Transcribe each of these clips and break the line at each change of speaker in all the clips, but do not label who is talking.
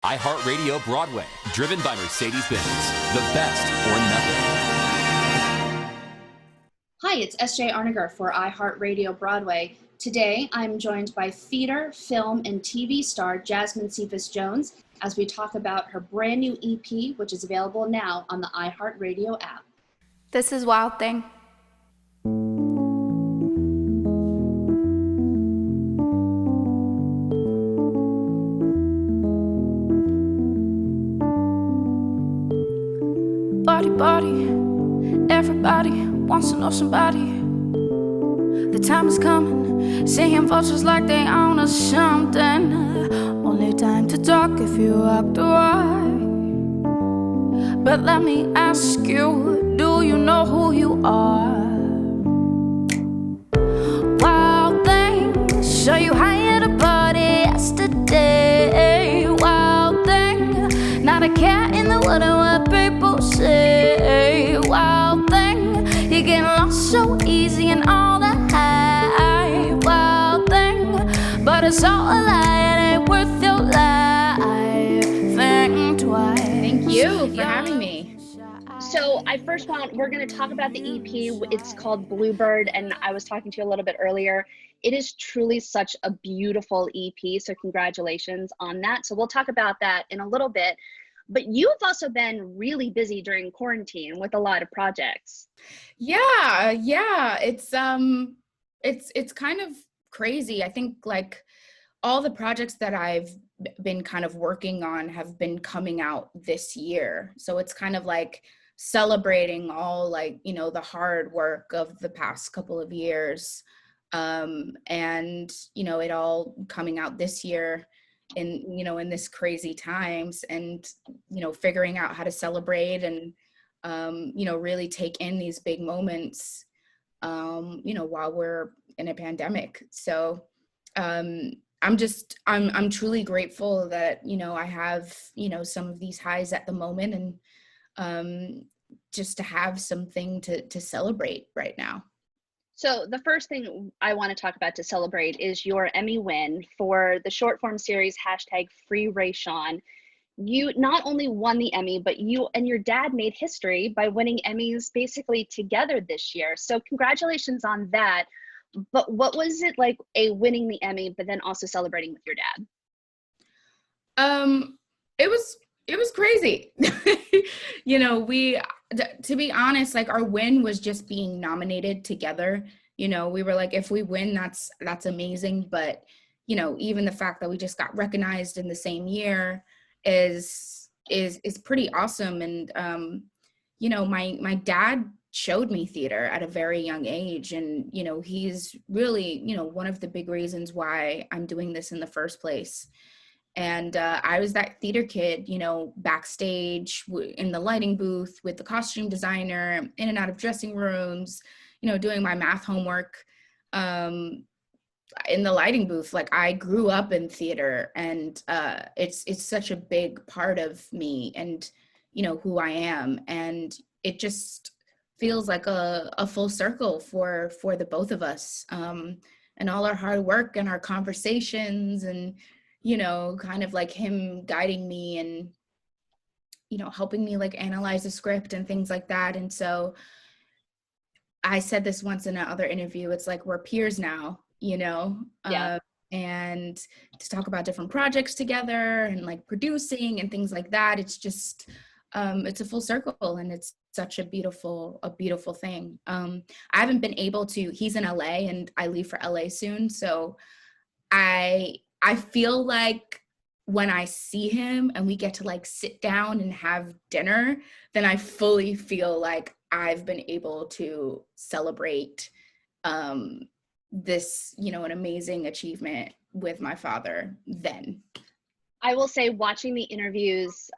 iHeartRadio Broadway, driven by Mercedes-Benz. The best or nothing.
Hi, it's S.J. Arniger for iHeartRadio Broadway. Today, I'm joined by theater, film, and TV star Jasmine Cephas Jones as we talk about her brand new EP, which is available now on the iHeartRadio app.
This is Wild Thing. Body, everybody wants to know somebody. The time is coming, seeing vultures like they own us something. Only time to talk if you walked away. But let me ask you, do you know who you are? Wild thing, show you how you had a party yesterday. Wild thing, not a cat in the wood and what people say. Wild thing, you get lost so easy and all the hype. Wild thing, but it's all a lie, it ain't worth your life. Think twice.
Thank you for having me. So we're going to talk about the EP. It's called Bluebird, and I was talking to you a little bit earlier. It is truly such a beautiful EP, so congratulations on that. So we'll talk about that in a little bit. But you've also been really busy during quarantine with a lot of projects.
Yeah. It's kind of crazy. I think like all the projects that I've been kind of working on have been coming out this year. So it's kind of like celebrating all like, you know, the hard work of the past couple of years. And, you know, it all coming out this year in this crazy times, and, you know, figuring out how to celebrate and, really take in these big moments, while we're in a pandemic. So, I'm truly grateful that, you know, I have, you know, some of these highs at the moment, and, just to have something to celebrate right now.
So the first thing I want to talk about to celebrate is your Emmy win for the short form series #FreeRaySean. You not only won the Emmy, but you and your dad made history by winning Emmys basically together this year. So congratulations on that. But what was it like winning the Emmy, but then also celebrating with your dad?
It was crazy. You know, to be honest, like our win was just being nominated together. You know, we were like, if we win, that's amazing. But, you know, even the fact that we just got recognized in the same year is pretty awesome. And, my dad showed me theater at a very young age. And, you know, he's really, you know, one of the big reasons why I'm doing this in the first place. And I was that theater kid, you know, backstage in the lighting booth with the costume designer, in and out of dressing rooms, you know, doing my math homework in the lighting booth. Like I grew up in theater, and it's such a big part of me and, you know, who I am. And it just feels like a full circle for the both of us, and all our hard work and our conversations, and you know, kind of like him guiding me and, you know, helping me like analyze the script and things like that. And so I said this once in another interview, it's like we're peers now, you know, and to talk about different projects together and like producing and things like that. It's just, it's a full circle, and it's such a beautiful thing. I haven't been able to, he's in LA and I leave for LA soon. So I feel like when I see him and we get to like sit down and have dinner, then I fully feel like I've been able to celebrate this, you know, an amazing achievement with my father then.
I will say watching the interviews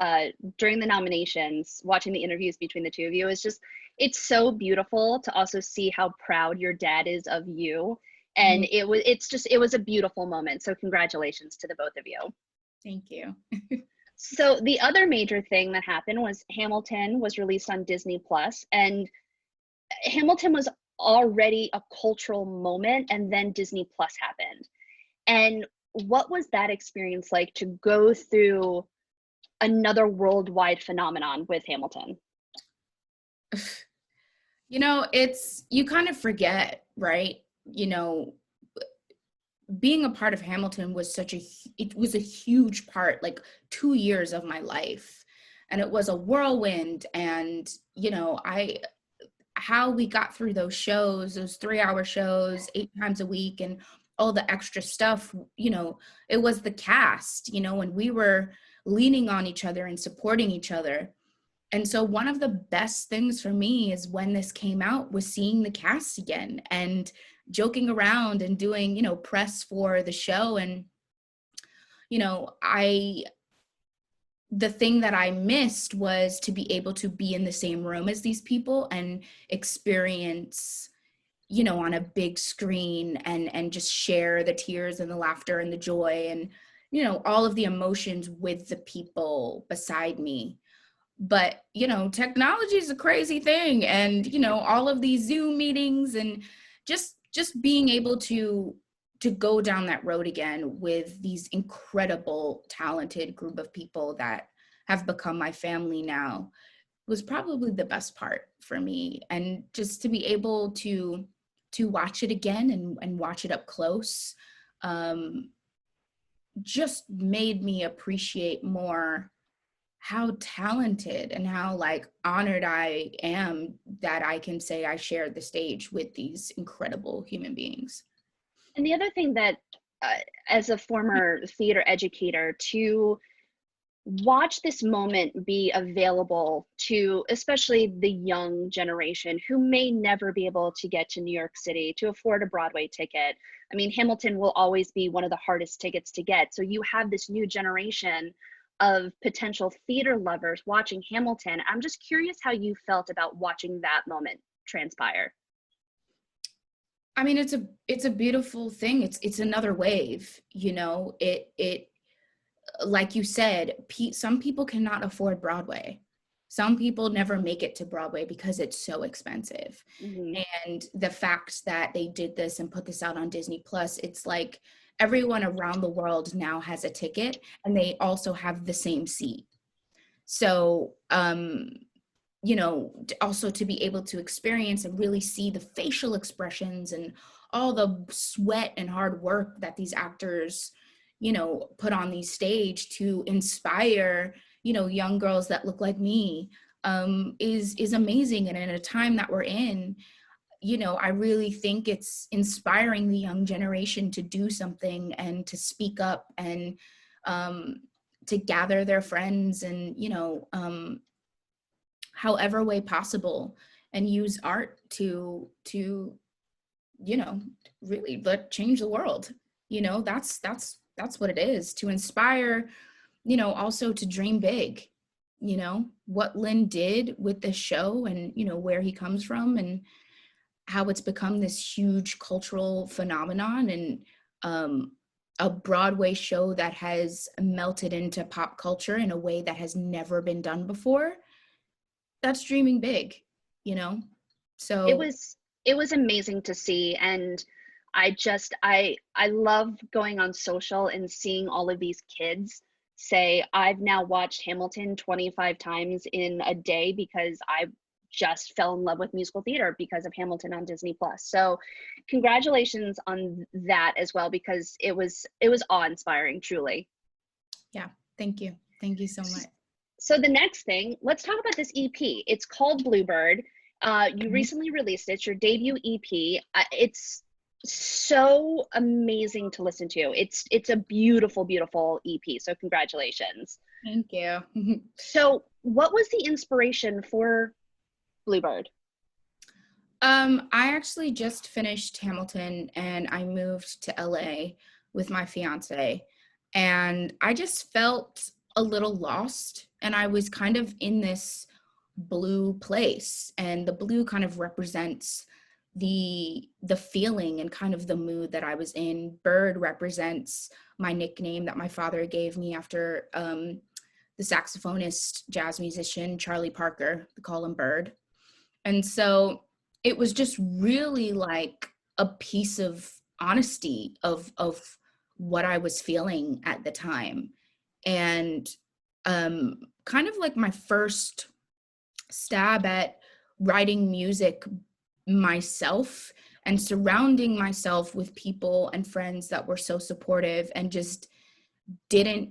during the nominations, watching the interviews between the two of you is just, it's so beautiful to also see how proud your dad is of you. And it was a beautiful moment. So congratulations to the both of you.
Thank you.
So the other major thing that happened was Hamilton was released on Disney Plus, and Hamilton was already a cultural moment, and then Disney Plus happened. And what was that experience like to go through another worldwide phenomenon with Hamilton?
You know, you kind of forget, right? You know, being a part of Hamilton was it was a huge part, like 2 years of my life. And it was a whirlwind. And, you know, how we got through those shows, those 3-hour shows, 8 times a week, and all the extra stuff, you know, it was the cast, you know, and we were leaning on each other and supporting each other. And so one of the best things for me is when this came out was seeing the cast again and joking around and doing, you know, press for the show. And, you know, the thing that I missed was to be able to be in the same room as these people and experience, you know, on a big screen and just share the tears and the laughter and the joy and, you know, all of the emotions with the people beside me. But, you know, technology is a crazy thing. And, you know, all of these Zoom meetings and just being able to go down that road again with these incredible, talented group of people that have become my family now was probably the best part for me. And just to be able to watch it again and watch it up close, just made me appreciate more how talented and how like honored I am that I can say I shared the stage with these incredible human beings.
And the other thing that, as a former theater educator, to watch this moment be available to especially the young generation who may never be able to get to New York City to afford a Broadway ticket. I mean, Hamilton will always be one of the hardest tickets to get. So you have this new generation of potential theater lovers watching Hamilton. I'm just curious how you felt about watching that moment transpire.
I mean, it's a beautiful thing. It's another wave, you know. It like you said, some people cannot afford Broadway. Some people never make it to Broadway because it's so expensive.
Mm-hmm.
And the fact that they did this and put this out on Disney Plus, it's like everyone around the world now has a ticket and they also have the same seat. So, you know, also to be able to experience and really see the facial expressions and all the sweat and hard work that these actors, you know, put on these stage to inspire, you know, young girls that look like me, is amazing. And in a time that we're in, you know, I really think it's inspiring the young generation to do something and to speak up and to gather their friends and, you know, however way possible and use art to you know, really change the world. You know, that's what it is, to inspire, you know, also to dream big. You know, what Lynn did with this show and, you know, where he comes from and how it's become this huge cultural phenomenon and a Broadway show that has melted into pop culture in a way that has never been done before. That's dreaming big, you know? So
it was amazing to see. And I love going on social and seeing all of these kids say, I've now watched Hamilton 25 times in a day because I just fell in love with musical theater because of Hamilton on Disney Plus. So congratulations on that as well, because it was awe-inspiring, truly.
yeah, thank you so much.
So the next thing, let's talk about this EP. It's called Bluebird. You recently released it, your debut EP. It's so amazing to listen to. It's a beautiful, beautiful EP. So congratulations.
Thank you.
So what was the inspiration for Bluebird?
I actually just finished Hamilton and I moved to LA with my fiance, and I just felt a little lost, and I was kind of in this blue place, and the blue kind of represents the feeling and kind of the mood that I was in. Bird represents my nickname that my father gave me after the saxophonist, jazz musician Charlie Parker. We call him Bird. And so it was just really like a piece of honesty of what I was feeling at the time. And kind of like my first stab at writing music myself and surrounding myself with people and friends that were so supportive and just didn't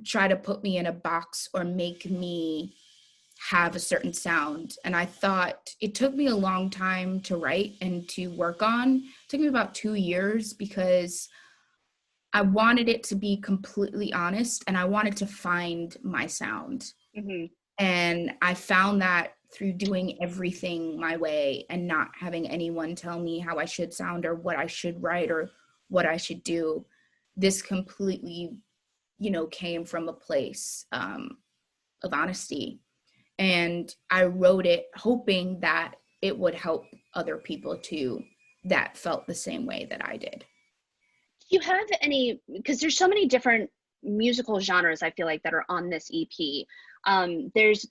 try to put me in a box or make me have a certain sound. And I thought it took me a long time to write and to work on. It took me about 2 years because I wanted it to be completely honest and I wanted to find my sound.
Mm-hmm.
And I found that through doing everything my way and not having anyone tell me how I should sound or what I should write or what I should do. This completely, came from a place of honesty. And I wrote it hoping that it would help other people too that felt the same way that I did.
Do you have any, because there's so many different musical genres I feel like that are on this EP. There's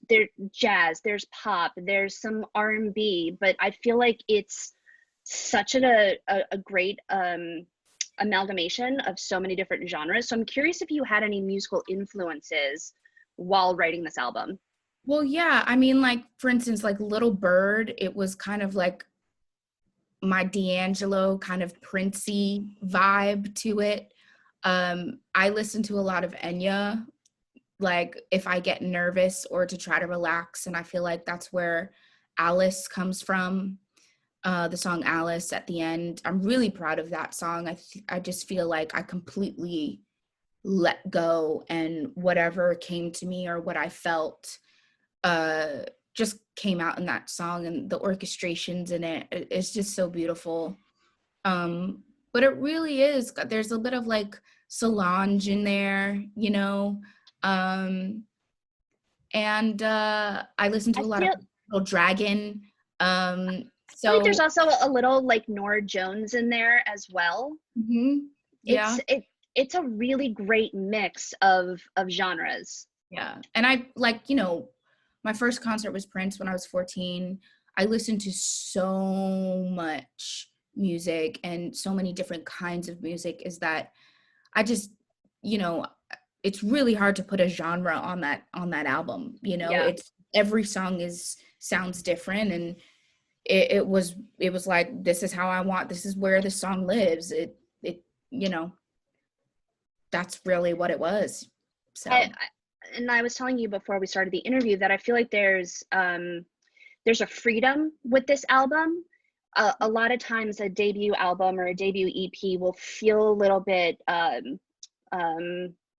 jazz, there's pop, there's some R&B, but I feel like it's such a great amalgamation of so many different genres. So I'm curious if you had any musical influences while writing this album.
Well, yeah, I mean, like, for instance, like Little Bird, it was kind of like my D'Angelo kind of Princey vibe to it. I listen to a lot of Enya, like if I get nervous or to try to relax, and I feel like that's where Alice comes from. The song Alice at the end, I'm really proud of that song. I just feel like I completely let go, and whatever came to me or what I felt just came out in that song, and the orchestrations in it's just so beautiful. But it really is, there's a bit of like Solange in there, and I listen to a lot of Little Dragon.
I feel like there's also a little like Nora Jones in there as well.
Mm-hmm. Yeah.
It's a really great mix of genres.
Yeah. And I like, my first concert was Prince when I was 14. I listened to so much music and so many different kinds of music is that I just, it's really hard to put a genre on that album.
Yeah.
It's every song sounds different, and it was like, this is how I want, this is where the song lives. It that's really what it was. So
and I was telling you before we started the interview that I feel like there's a freedom with this album. A lot of times a debut album or a debut EP will feel a little bit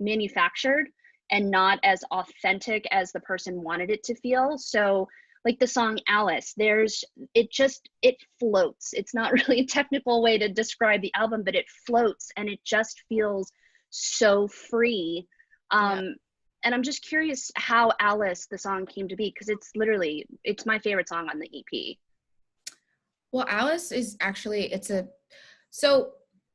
manufactured and not as authentic as the person wanted it to feel. So like the song Alice, it floats. It's not really a technical way to describe the album, but it floats and it just feels so free. And I'm just curious how Alice, the song, came to be, because it's my favorite song on the EP.
Well, Alice is actually,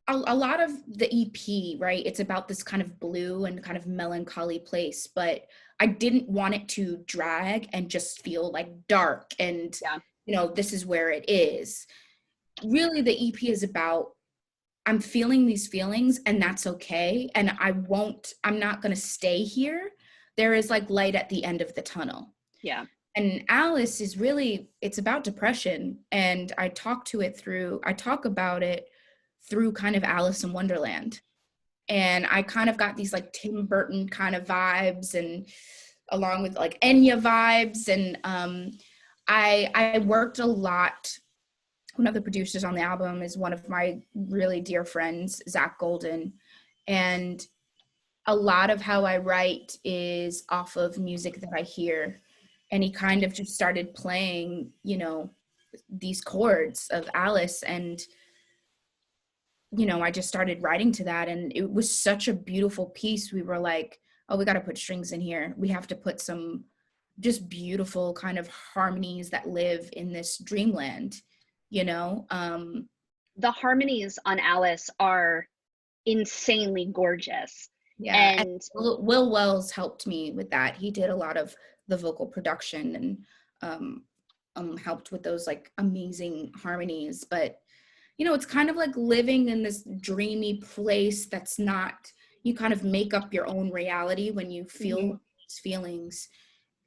a lot of the EP, right? It's about this kind of blue and kind of melancholy place, but I didn't want it to drag and just feel like dark and, this is where it is. Really, the EP is about, I'm feeling these feelings and that's okay. And I'm not going to stay here. There is like light at the end of the tunnel.
Yeah.
And Alice is really, it's about depression. And I talk about it through kind of Alice in Wonderland. And I kind of got these like Tim Burton kind of vibes, and along with like Enya vibes. And I worked a lot. One of the producers on the album is one of my really dear friends, Zach Golden. And a lot of how I write is off of music that I hear. And he kind of just started playing, these chords of Alice. And, I just started writing to that. And it was such a beautiful piece. We were like, oh, we got to put strings in here. We have to put some just beautiful kind of harmonies that live in this dreamland. The
harmonies on Alice are insanely gorgeous.
Yeah, and Will Wells helped me with that. He did a lot of the vocal production and helped with those like amazing harmonies. But it's kind of like living in this dreamy place that's not, you kind of make up your own reality when you feel these feelings.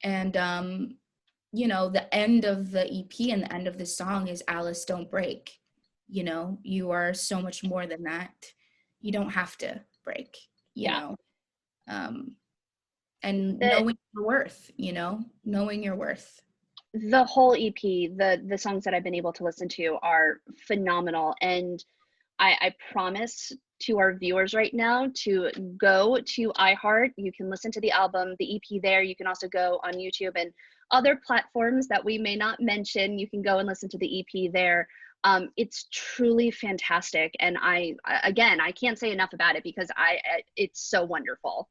And the end of the EP and the end of the song is Alice, don't break. You are so much more than that. You don't have to break, you know. And knowing your worth, knowing your worth.
The whole EP, the songs that I've been able to listen to are phenomenal. And I promise to our viewers right now to go to iHeart. You can listen to the album, the EP there. You can also go on YouTube and other platforms that we may not mention. You can go and listen to the EP there. It's truly fantastic. And I can't say enough about it because it's so wonderful.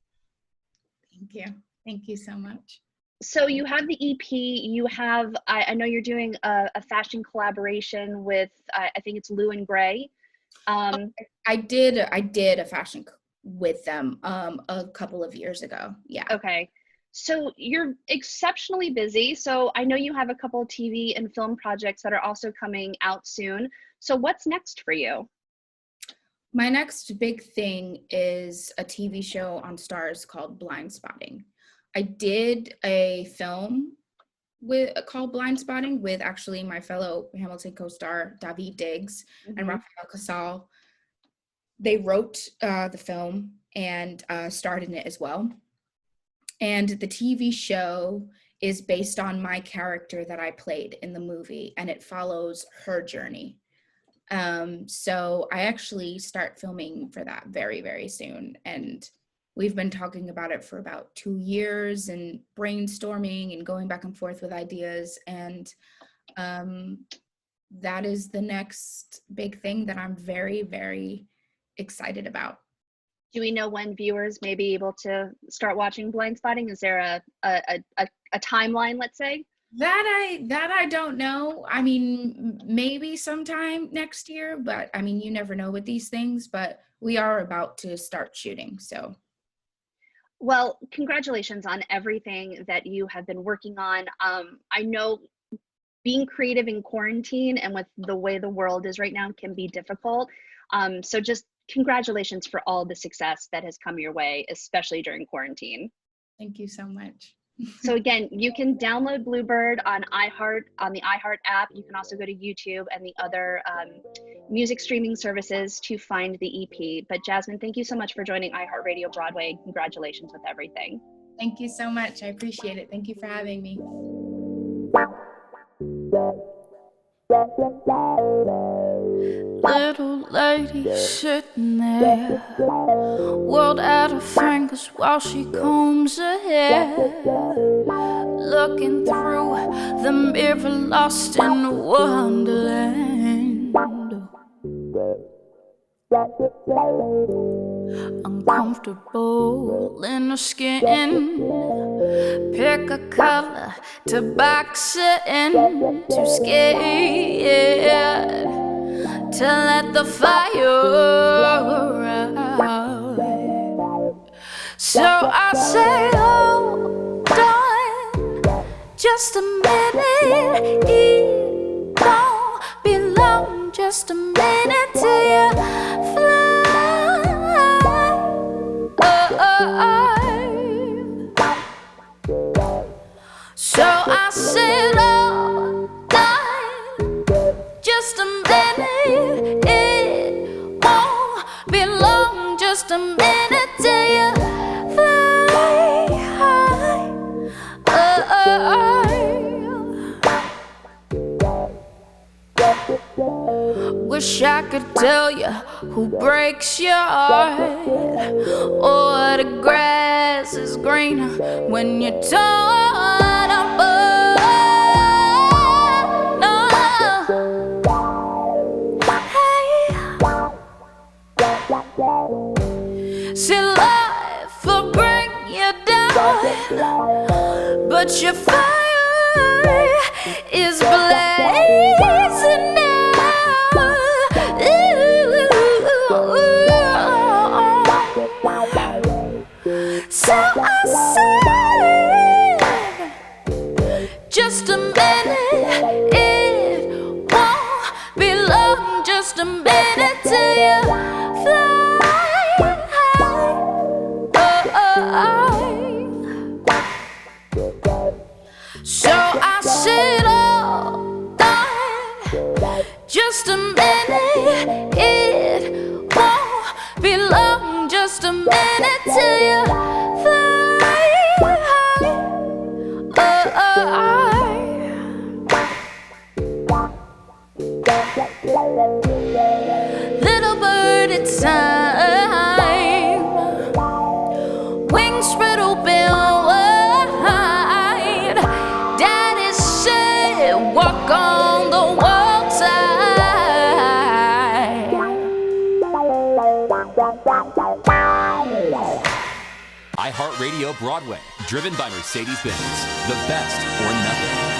Thank you. Thank you so much.
So you have the EP, you have, I know you're doing a fashion collaboration with, I think it's Lou and Gray.
I did a fashion with them a couple of years ago. Yeah.
Okay. So you're exceptionally busy. So I know you have a couple of TV and film projects that are also coming out soon. So what's next for you?
My next big thing is a TV show on Stars called Blind Spotting. I did a film called Blind Spotting with actually my fellow Hamilton co-star Daveed Diggs and Rafael Casal. They wrote the film and starred in it as well. And the TV show is based on my character that I played in the movie, and it follows her journey. So I actually start filming for that very, very soon. And we've been talking about it for about 2 years and brainstorming and going back and forth with ideas. And that is the next big thing that I'm very, very excited about.
Do we know when viewers may be able to start watching Blind Spotting? Is there a timeline, let's say?
That I don't know. I mean, maybe sometime next year, but I mean, you never know with these things, but we are about to start shooting, so.
Well, congratulations on everything that you have been working on. I know being creative in quarantine and with the way the world is right now can be difficult. So just congratulations for all the success that has come your way, especially during quarantine.
Thank you so much.
So again, you can download Bluebird on iHeart, on the iHeart app. You can also go to YouTube and the other music streaming services to find the EP. But Jasmine, thank you so much for joining iHeartRadio Broadway. Congratulations with everything.
Thank you so much. I appreciate it. Thank you for having me.
Little lady sitting there, whirled at her fingers while she combs her hair, looking through the mirror, lost in wonderland. Uncomfortable in her skin, pick a color to box her in, too scared to let the fire out. So I say, hold on just a minute, it won't be long, just a minute till you fly. So I said, oh, darling, just a minute, it won't be long, just a minute till you fly high. Wish I could tell you who breaks your heart, or the grass is greener when you're torn apart. No. Hey. See, life will bring you down, but your fire is blazing now. So I said, just a minute, it won't be long, just a minute till you fly high. So I said, oh, darling, just a minute, it won't be long, just a minute till you little bird, it's time. Wings spread open wide. Daddy said, walk on the wild side.
iHeartRadio Broadway, driven by Mercedes-Benz. The best or nothing.